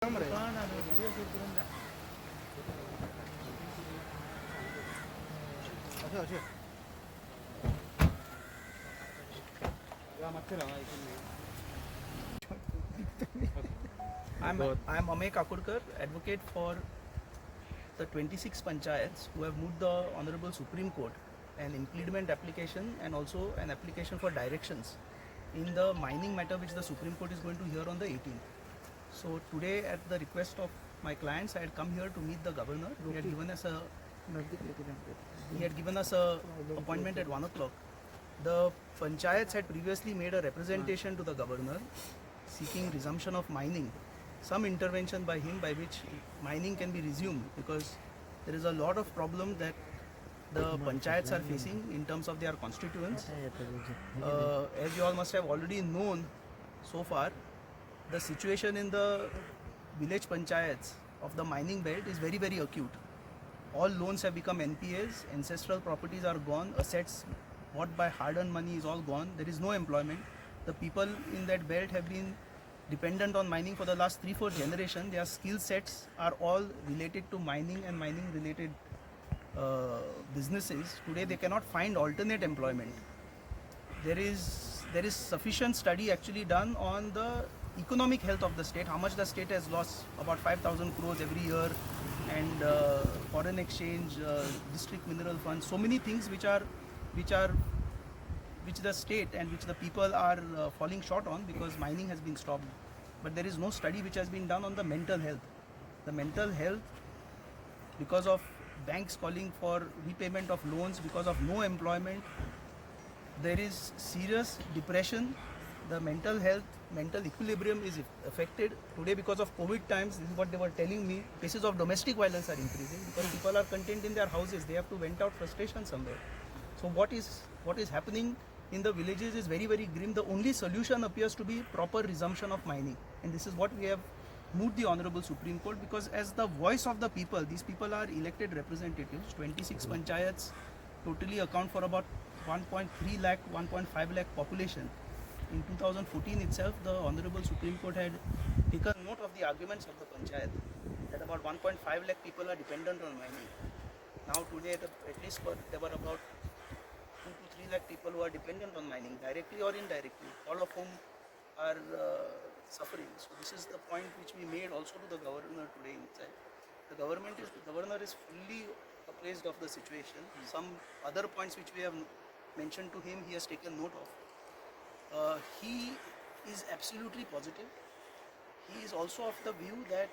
I'm Amey Kakurkar, advocate for the 26 panchayats who have moved the Honorable Supreme Court an impediment application and also an application for directions in the mining matter which the Supreme Court is going to hear on the 18th. So today, at the request of my clients, I had come here to meet the governor. He had given us a appointment at 1 o'clock. The panchayats had previously made a representation to the governor seeking resumption of mining, some intervention by him by which mining can be resumed, because there is a lot of problem that the panchayats are facing in terms of their constituents. As you all must have already known so far, the situation in the village panchayats of the mining belt is very, very acute. All loans have become NPAs, ancestral properties are gone, assets bought by hard-earned money is all gone, there is no employment. The people in that belt have been dependent on mining for the last 3-4 generations. Their skill sets are all related to mining and mining related businesses. Today they cannot find alternate employment. There is sufficient study actually done on the economic health of the state, how much the state has lost, about 5,000 crores every year, and foreign exchange, district mineral funds, so many things which the state and which the people are falling short on because mining has been stopped. But there is no study which has been done on the mental health. The mental health, because of banks calling for repayment of loans, because of no employment, there is serious depression. The mental health, mental equilibrium is affected. Today, because of COVID times, this is what they were telling me, cases of domestic violence are increasing because people are contained in their houses. They have to vent out frustration somewhere. So what is happening in the villages is very, very grim. The only solution appears to be proper resumption of mining. And this is what we have moved the Honorable Supreme Court, because as the voice of the people, these people are elected representatives. 26 panchayats totally account for about 1.3 lakh, 1.5 lakh population. In 2014 itself, the Honorable Supreme Court had taken note of the arguments of the panchayat that about 1.5 lakh people are dependent on mining. Now today, at least there were about 2 to 3 lakh people who are dependent on mining, directly or indirectly, all of whom are suffering. So this is the point which we made also to the governor today inside. The governor is fully apprised of the situation. Some other points which we have mentioned to him, he has taken note of. He is absolutely positive. He is also of the view that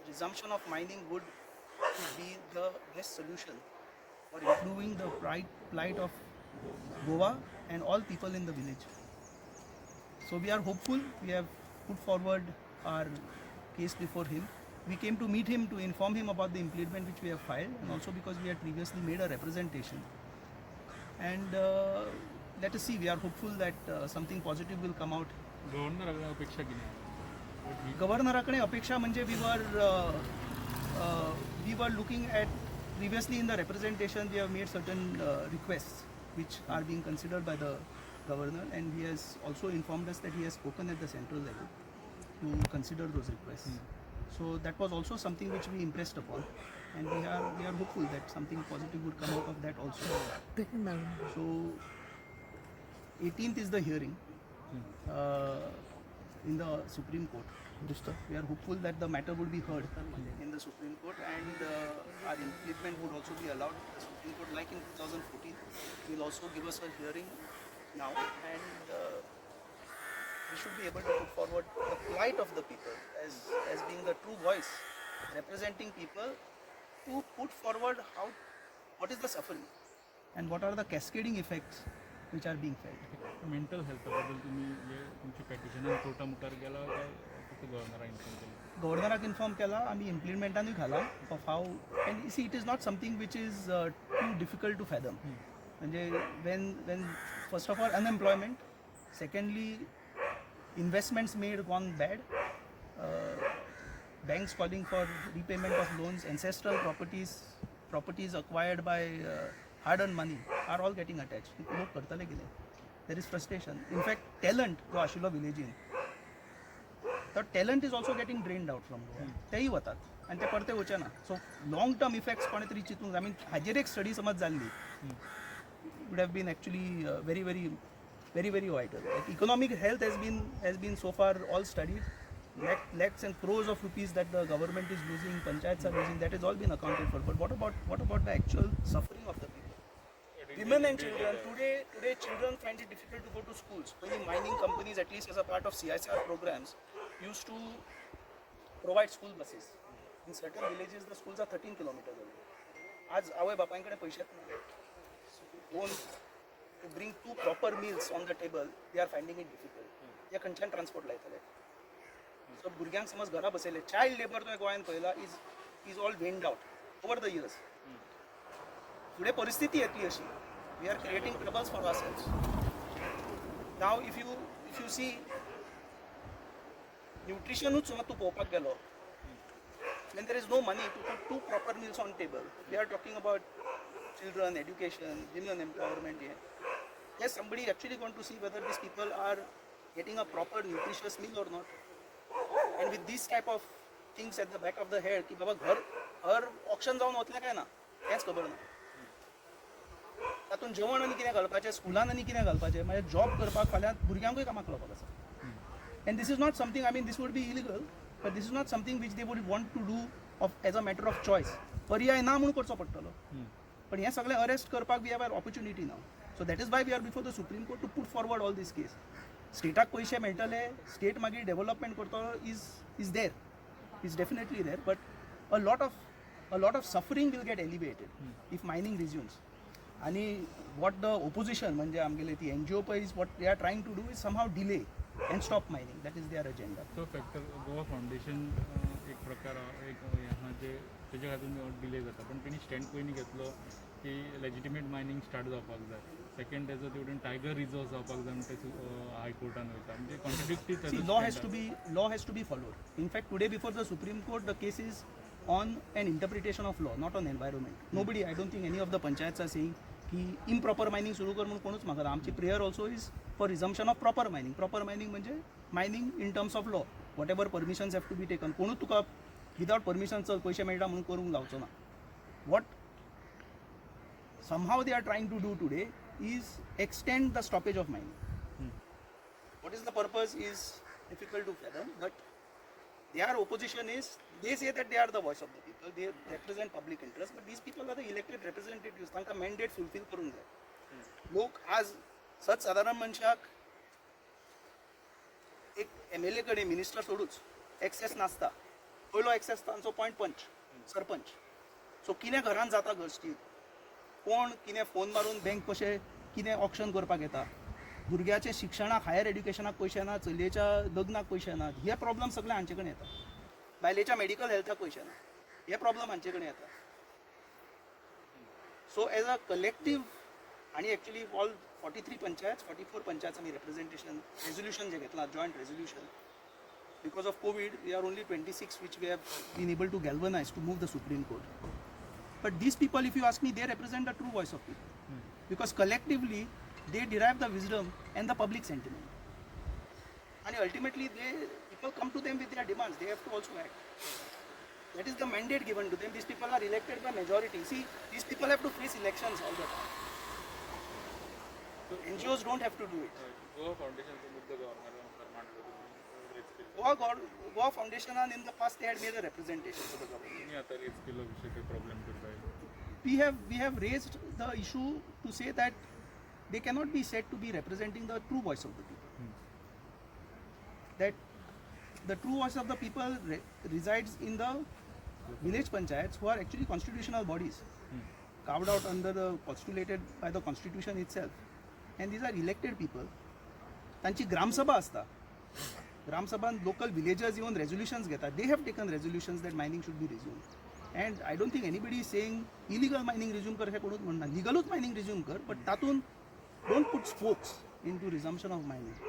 resumption of mining would be the best solution for improving the plight of Goa and all people in the village. So we are hopeful. We have put forward our case before him. We came to meet him to inform him about the impediment which we have filed, and also because we had previously made a representation. And let us see, we are hopeful that something positive will come out. Governor apeksha manje we were looking at, previously in the representation we have made certain requests which are being considered by the governor, and he has also informed us that he has spoken at the central level to consider those requests. So that was also something which we impressed upon, and we are hopeful that something positive would come out of that also. So 18th is the hearing in the Supreme Court. We are hopeful that the matter would be heard in the Supreme Court, and our impediment would also be allowed. The Supreme Court, like in 2014, will also give us a hearing now, and we should be able to put forward the plight of the people as being the true voice, representing people, to put forward what is the suffering and what are the cascading effects which are being felt. Mental health बद्दल तुम्ही जे तुमची पॅटिशन Carta मुखार गेला काय फक्त गव्हर्नरा inform केलं? गव्हर्नराक inform केला, आम्ही इम्प्लिमेंटानूय घाला of how, and see it is not something which is too difficult to fathom. म्हणजे when first of all unemployment, secondly investments made gone bad, banks calling for repayment of loans, ancestral properties acquired by hard-earned money are all getting attached. लोक करतले गेले. There is frustration. In fact, talent जो आशिल्लो विलेजीन, तर talent is also getting drained out from Goa तेही वतात आनी ते परते वचे ना सो लाँग टर्म इफेक्ट्स कोणे तरी चिंतूंक जाय हाजेर एक स्टडी समज जाल्ली would have been actually very vital. Like economic health has been so far all studied. Lakhs and crores of rupees that the government is losing, panchayats are losing, that has all been accounted for. But what about the actual suffering of the people? Women and children. Today children find it difficult to go to schools. Many mining companies, at least as a part of CSR programs, used to provide school buses. In certain villages, the schools are 13 kilometers away. आज आवय बापांकडे पैसे to bring two proper meals on the table, they are finding it difficult. या खंयच्यान transport लायतले सो भुरग्यांक समज घरा बसयले child labour तो गोंयान पळयला is all went out over the years फुडें परिस्थिती येतली अशी we are creating troubles for ourselves now if you see न्यूट्रिशनूच समज तूं पळोवपाक गेलो when there is no money to put two proper meals on table, we are talking about children, education, women empowerment here. Yes, somebody actually going to see whether these people are getting a proper nutritious meal or not. And with these type of things at the back of the head, की बाबा घर option जावन वतलें काय ना हेंच खबर ना तातूंत जेवण आनी कितें घालपाचें स्कुलान आनी कितें घालपाचें मागीर जॉब करपाक फाल्यां भुरग्यांकूय कामाक लावपाक आसा and this is not something, I mean, this would be illegal, but this is not something which they would want to do as a matter of choice. पर्याय ना म्हणून करचो पडटलो पण हें सगळें अरेस्ट करपाक we have an opportunity now so that is why we are before the Supreme Court to put forward all these case स्टेटाक पयशे मेळटले स्टेट मागीर डेव्हलपमेंट करतलो is there is definitely there but a lot of suffering will get elevated if mining resumes आणि what the opposition म्हणजे आमगेले ती NGO पळय is what they are trying to do is somehow delay and stop mining. That is their agenda. तो factor Goa foundation एक प्रकार एक ह्या जे तेजे खातीर डिले जाता पण तेणी स्टँड पयलीं घेतलो की लेजिटिमेट मायनींग स्टार्ट जावपाक जाय सेकंड तेजो तेवटेन टायगर रिजर्व जावपाक जाय म्हणून ते हायकोर्टान वयता म्हणजे contradictory law has to be followed. In fact, today before the Supreme Court, the case is on an interpretation of law, not on environment. Nobody, I don't think any of the panchayats are saying की improper mining सुरू कर म्हणून कोणूच मागता आमची prayer also is for resumption of proper mining म्हणजे mining in terms of law whatever permissions have to be taken कोणूच तुका विदाउट परमिशन चल पयशे मेळटा म्हणून करूंक गावचो ना what somehow they are trying to do today is extend the stoppage of mining. What is the purpose is difficult to fathom, but their opposition is, they say that they are the voice of the people, they represent public interest, but these people are the elected representatives, तांकां mandate fulfill करूंक जाय. लोक आज सच साधारण मनशाक एक MLA कडे minister सोडूच access नासता पयलो एक्सेस तांचो पॉयंट पंच सरपंच सो कितें घरान जाता घरची कोण कितें फोन मारून बँक कशें कितें ऑप्शन करपाक येता भुरग्याच्या शिक्षणाक हायर एड्युकेशनाक पयशे ना चलयेच्या लग्नाक पयशे ना हे प्रॉब्लम सगळे हांचे कडेन येता बायलेच्या मेडिकल हेल्थाक पयशे ना हे प्रॉब्लम हांचे कडेन येता सो एज अ कलेक्टीव आणि एक्चुअली ऑल 43 पंचायत 44 पंचायतांनी रिप्रेझेंटेशन रेझोल्युशन जे घेतला joint resolution because of Covid we are only 26 which we have been able to galvanize to move the Supreme Court. But these people, if you ask me, they represent the true voice of people. Because collectively, they derive the wisdom and the public sentiment. And ultimately, people come to them with their demands. They have to also act. That is the mandate given to them. These people are elected by majority. See, these people have to face elections all the time. NGOs don't have to do it. Goa फाउंडेशनचा मुद्दा governor मांडलो Goa Foundation, and in the past, they had made a representation to the government. तुम्ही आता raise केलो विषय काही problem करताय We have raised the issue to say that they cannot be said to be representing the true voice of the people. That the true voice of the people resides in the village panchayats who are actually constitutional bodies carved out under postulated by the constitution itself, and these are elected people. तांची ग्रामसभा असता ग्रामसभान local villagers येवन resolutions घेतात they have taken resolutions that mining should be resume and I don't think anybody is saying illegal mining resume कर हे कोणूच म्हणना लिगलूच mining resume कर बट तातूंत don't put spokes in to resumption of mining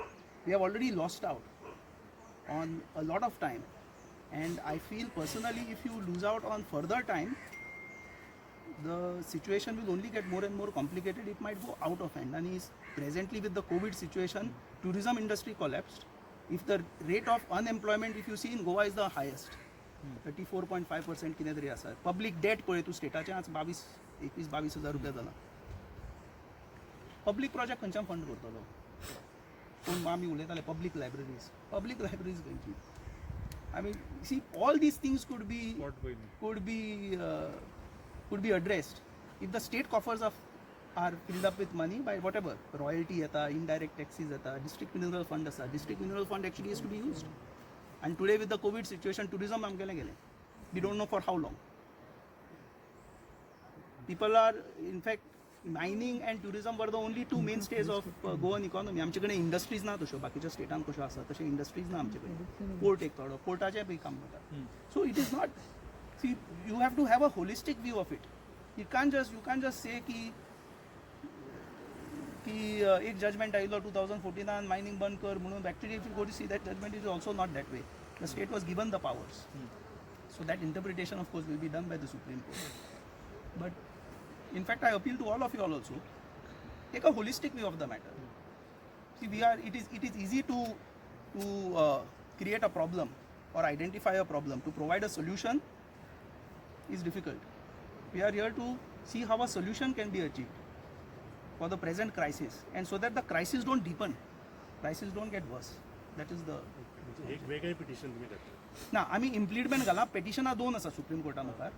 we have already lost out on a lot of time and I feel personally if you lose out on further time the situation will only get more and more complicated. It might go out of hand. And presently with the COVID situation, tourism industry collapsed. If the rate of unemployment, if you see in Goa, is the highest, 34.5% कितें तरी आसा. Public debt पळय तूं स्टेटाचें आज 21-22,000 रुपया जाला. Public project खंयच्यान fund करतलो? पूण आमी उलयताले पब्लीक लायब्ररीज खंयची? I mean, see, all these things could be spot पयलीं could be addressed if the state coffers are filled up with money by whatever royalty yeta, indirect taxes yeta, district mineral fund asa. District mineral fund actually has to be used. And today with the COVID situation, tourism amkele gele. We don't know for how long. People are, in fact, mining and tourism were the only two mainstays of Goan economy. आमचे कडेन industries ना तश्यो बाकीच्या स्टेटान कश्यो आसा तशे industries ना आमचे कडेन. पोर्ट एक थोडो पोर्टाचें बी काम करता. So it is not. See, you have to have a holistic view of it. You can't just say कि एक जजमेंट आयिल्लो 2014 मायनिंग बंद कर म्हणून. Actually, if you go to see that judgment, is also not that way. The state was given the powers. So that interpretation, of course, will be done by the Supreme Court. But in fact, I appeal to all of you all also, take a holistic view of the matter. See, it is easy to create a problem or identify a problem. To provide a solution is difficult. We are here to see how a solution can be achieved for the present crisis, and so that the crisis don't deepen, crisis don't get worse. That is the. एक वेगळे petition तुम्ही करता. ना आम्ही इम्प्लिडमेंट घाला. पेटिशनां दोन आसा supreme Carta मुखार.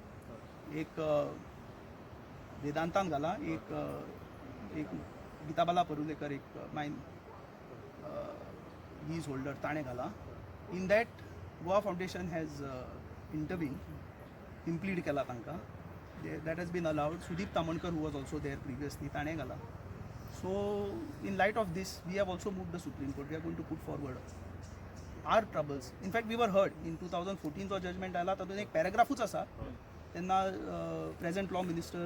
एक वेदांतान घाला, एक गीताबाला परुलेकर, एक मायन लीज होल्डर ताणें घाला. In that Goa Foundation has intervene, implead केला तांकां. That has been allowed. Sudeep Tamankar, who was also there previously, ताणें घाला. So in light of this, we have also moved the Supreme Court. We are going to put forward our troubles. In fact, we were heard in 2014 जो judgment आयला तातूंत एक पॅराग्राफूच आसा. तेन्ना present law minister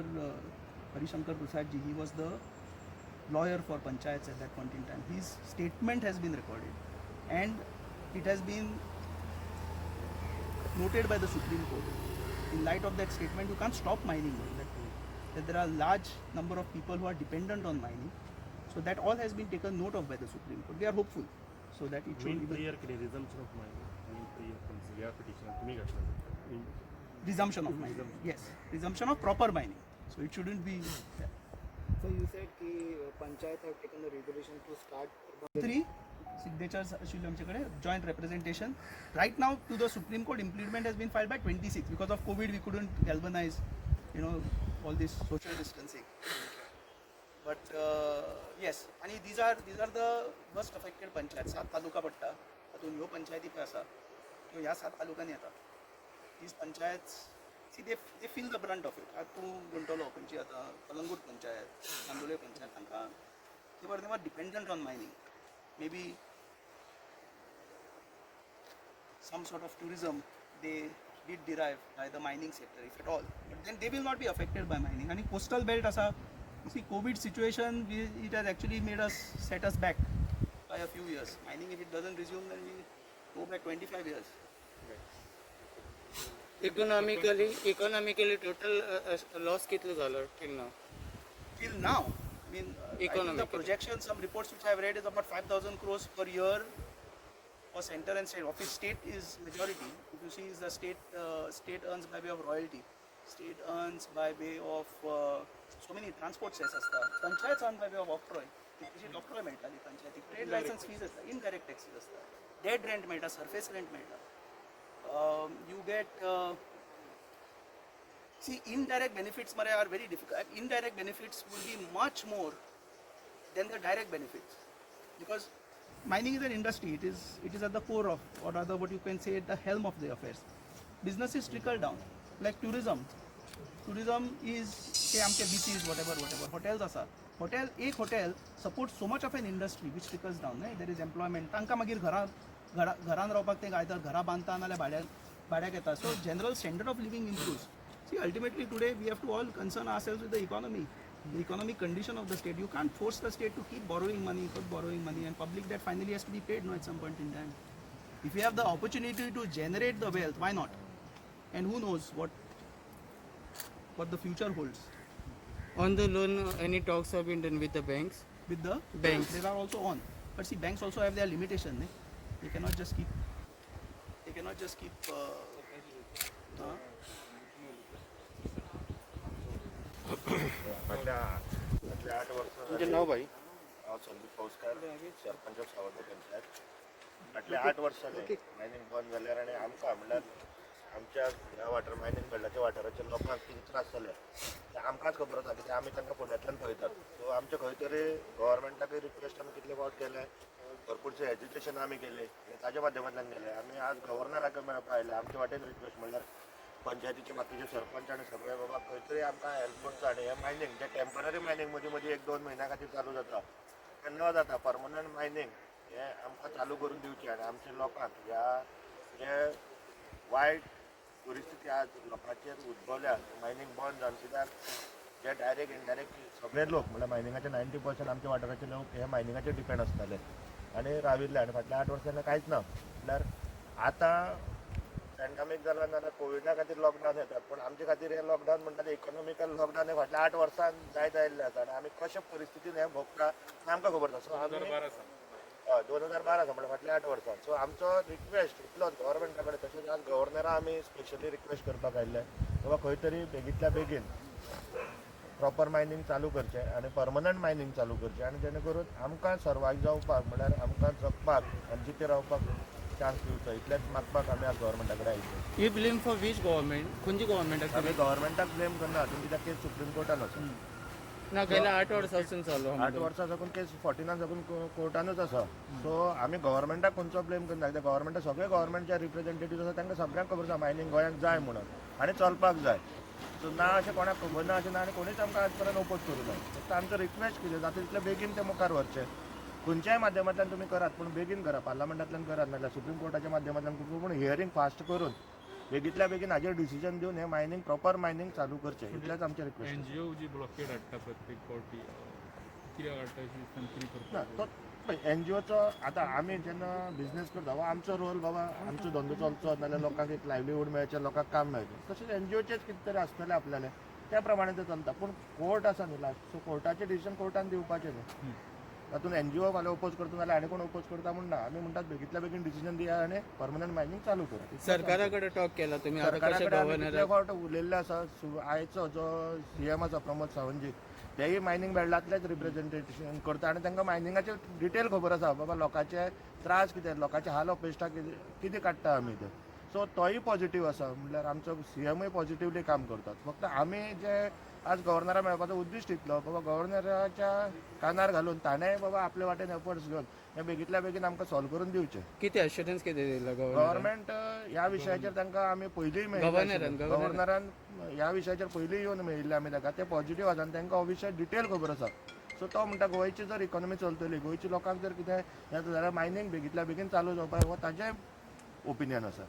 Harishankar Prasad ji, he was the lawyer for panchayats at that point in time. His statement has been recorded and it has been noted by the Supreme Court. In light of that statement, you can't stop mining. That there are large number of people who are dependent on mining. So that all has been taken note of by the Supreme Court. We are hopeful so that it should main even player कितें रिझम्पशन of mining. Main player ह्या पिटिशनाक तुम्ही घातला. resumption of mining. Yes, resumption of proper mining. So it shouldn't be. Yeah. So you said कि panchayat have taken the resolution to start. 3 signatures आशिल्ले आमचे joint representation. Right now to the Supreme Court, implement has been filed by 26. Because of COVID, we couldn't galvanize, all this social distancing. But yes, and these are the worst affected panchayats. 7 taluka पडटा. तातूंत ह्यो पंचायती पळय आसा त्यो ह्या 7 तालुकांनी येता. These panchayats, see, they feel the brunt of it. तूं गुंटलो खंयची आतां कलंगूट पंचायत, नांदोळे पंचायत, तांकां they were dependent on mining. Maybe some sort of tourism they did derive by the mining sector, if at all. But then they will not be affected by mining. And coastal belt asa, you see, COVID situation, it has actually set us back by a few years. Mining, if it doesn't resume, then we go back 25 years. Economically total loss कितलो झालो till now? Till now, I mean, I think the projections, some reports which I have read is about 5,000 crores per year for center and state. Of which state is majority. If you see, is the state earns by way of royalty. State earns by way of so many transport cess असता. Panchayats earn by way of octroi. Tशी octroi मेळटाली पंचायतीक. Trade license fees असता. Indirect taxes असता. Dead rent मेळटा. Surface rent मेळटा. You get see, indirect benefits are very difficult. Indirect benefits will be much more than the direct benefits, because mining is an industry. It is at the core of, or rather what you can say, at the helm of the affairs. Businesses trickle down, like tourism. Tourism is, say, amke beaches, whatever. Hotels asa. Ek hotel supports so much of an industry which trickles down. There is employment. तांकां मागीर घरान रावपाक ते either घरा बांदता नाल्यार भाड्याक येता. So general standard of living improves. See, ultimately today we have to all concern ourselves with the economy, the economic condition of the state. You can't force the state to keep borrowing money, and public debt finally has to be paid at some point in time. If we have the opportunity to generate the wealth, why not? And who knows what the future holds. On the loan, any talks have been done with the banks? With the Banks. They are also on. But see, banks also have their limitation. They cannot just keep. They cannot just keep. फाटल्या 8 वर्सां नाव भाई हांव Sandeep पौसकार sarpanch of Sawant panchayat. फाटल्या 8 वर्सां mining बंद जाल्यार आनी आमकां म्हणल्यार आमच्या ह्या वाठार मायनींग बेल्टाच्या वाठाराच्या लोकांक कितें त्रास जाले ते आमकांच खबर आसा कित्याक आमी तांकां फुड्यांतल्यान पळयतात. सो आमचे खंय तरी गव्हर्मेंटाकय रिक्वेस्ट आमी कितले फावट केले, भरपूरशे एज्युकेशन आमी केले आनी ताज्या माध्यमांतल्यान गेले. आमी आज गव्हर्नराक मेळपाक आयले. आमचे वाटेन रिक्वेस्ट म्हणल्यार पंचायतीचे बाकीचे सरपंच आणि सगळे बाबा खंय तरी आमकां हेल्प करता आनी हे मायनींग जे टेम्पररी मायनींग मदीं मदीं 1-2 म्हयन्या खातीर चालू जाता तें न जाता परमनंट मायनींग हे आमकां चालू करून दिवचें आनी आमच्या लोकांक ह्या जे वायट परिस्थिती आज लोकांचेर उद्भवल्या मायनींग बंद जावन कित्याक जे डायरेक्ट इनडायरेक्ट सगळे लोक म्हणल्यार मायनिंगाचे 90% आमच्या वाठाराचे लोक हे मायनिंगाचेर डिपेंड आसताले आनी राविल्ले आनी फाटल्या 8 वर्सांनी कांयच ना. म्हटल्यार आतां पॅन्डेमीक जालो नाल्यार कोविडा खातीर लॉकडावन येतात पण आमचे खातीर हे लॉकडावन म्हणटा ते इकॉनॉमिकल लॉकडावन हे फाटल्या 8 वर्सांन जायत आयिल्ले आसा आनी आमी कशे परिस्थितीन हे भोगता हें आमकां खबर ना. सो आमी 2012 आसा म्हणल्यार फाटल्या 8 वर्सां. सो आमचो रिक्वेस्ट इतलोच गव्हर्मेंटा कडेन तशेंच आज गव्हर्नरा आमी स्पेशली रिक्वेस्ट करपाक आयिल्ले बाबा खंय तरी बेगींतल्या बेगीन प्रॉपर मायनींग चालू करचें आनी परमनंट मायनींग चालू करचें आनी जेणे करून आमकां सर्वायव जावपाक म्हळ्यार आमकां जगपाक आनी जिते रावपाक चान्स दिवचो इतलेंच मागपाक आमी आज गव्हर्मेंटा कडेन आयिल्ले. You blame for which government खंयची गव्हर्मेंट आमी गव्हर्मेंटाक ब्लेम करना हातून कित्याक केस सुप्रीम कोर्टान आसा. ना गेल्या 8 वर्सांसून चालू 8 वर्सां साकून केस 14 साकून कोर्टानूच आसा. सो आमी गव्हर्मेंटाक खंयचो ब्लेम करना कित्याक गव्हर्मेंटा सगळे गव्हर्मेंटचे रिप्रेझेंटेटिव्ह आसा तांकां सगळ्यांक खबर आसा मायनींग गोंयांत जाय म्हणून आनी चलपाक जाय. सो ना अशें कोणाक खबर ना अशें ना आनी कोणीच आमकां आज पर्यंत ओपोज करूं ना. फक्त आमचो रिक्वेस्ट कितें जाता तितले बेगीन ते मुखार व्हरचे. खंयच्याय माध्यमांतल्यान तुमी करात पूण बेगीन करा. पार्लमेंटांतल्यान करात नाजाल्यार सुप्रीम कोर्टाच्या माध्यमांतल्यान पूण हियरींग फास्ट करून बेगींतल्या बेगीन हाजेर डिसिजन दिवन हे मायनींग प्रॉपर मायनींग चालू करचें इतलेंच आमचें रिक्वेस्ट. एनजीओ जी ब्लॉकेड हाडटा प्रत्येक फावटी कित्याक हाडटा अशी कितें ना करता तो एनजीओचो आतां आमी जेन्ना बिझनेस करता हो आमचो रोल बाबा आमचो धंदो चलचो नाजाल्यार लोकांक एक लायव्हलीहूड मेळचें लोकांक काम मेळचें तशेंच एनजीओचेच कितें तरी आसतलें आपल्यालें त्या प्रमाणे तें चलता. पूण कोर्ट आसा न्ही लास्ट सो कोर्टाचें डिसिजन कोर्टान दिवपाचें न्ही. तातूंत एनजीओ फाल्यां ओपोज करता नाल्यार आनी कोण ओपोज करता म्हण ना. आमी म्हणटात बेगींतल्या बेगीन डिसिजन दिया आनी परमनंट मायनींग चालू करा. सरकारा कडेन टॉक केला तुम्ही आता सरकारा कशे कडेन आमी गव्हर्नर कितले फावट उलयल्ले आसा. आयचो जो सीएम आसा प्रमोद सावंतजी तेय मायनींग बेल्टांतलेच रिप्रेझेंटेशन करता आनी तांकां मायनिंगाचे डिटेल खबर आसा बाबा लोकांचे त्रास कितें लोकांचे हाल अपेश्टा कितें काडटा आमी ते. सो तोय पॉझिटीव आसा म्हणल्यार आमचो सीएमूय पॉझिटिवली काम करतात. फक्त आमी जे आज गव्हर्नरा मेळपाचो उद्दिश्ट इतलो बाबा गव्हर्नराच्या कानार घालून ताणें बाबा आपले वाटेन एफर्ट्स घेवन हें बेगींतल्या बेगीन आमकां सॉल्व करून दिवचें. किती एश्युरन्स किती दिला गव्हर्मेंट ह्या विशयाचेर तांकां आमी पयलींय गव्हर्नरान ह्या विशयाचेर पयलीं येवन मेळिल्ले आमी ताका ते पॉझिटीव आसा आनी तांकां हो विशय डिटेल खबर आसा. सो तो म्हणटा गोंयची जर इकॉनॉमी चलतली गोंयच्या लोकांक जर कितें जाल्यार मायनींग बेगींतल्या बेगीन चालू जावपाक हो ताजें ओपिनियन आसा.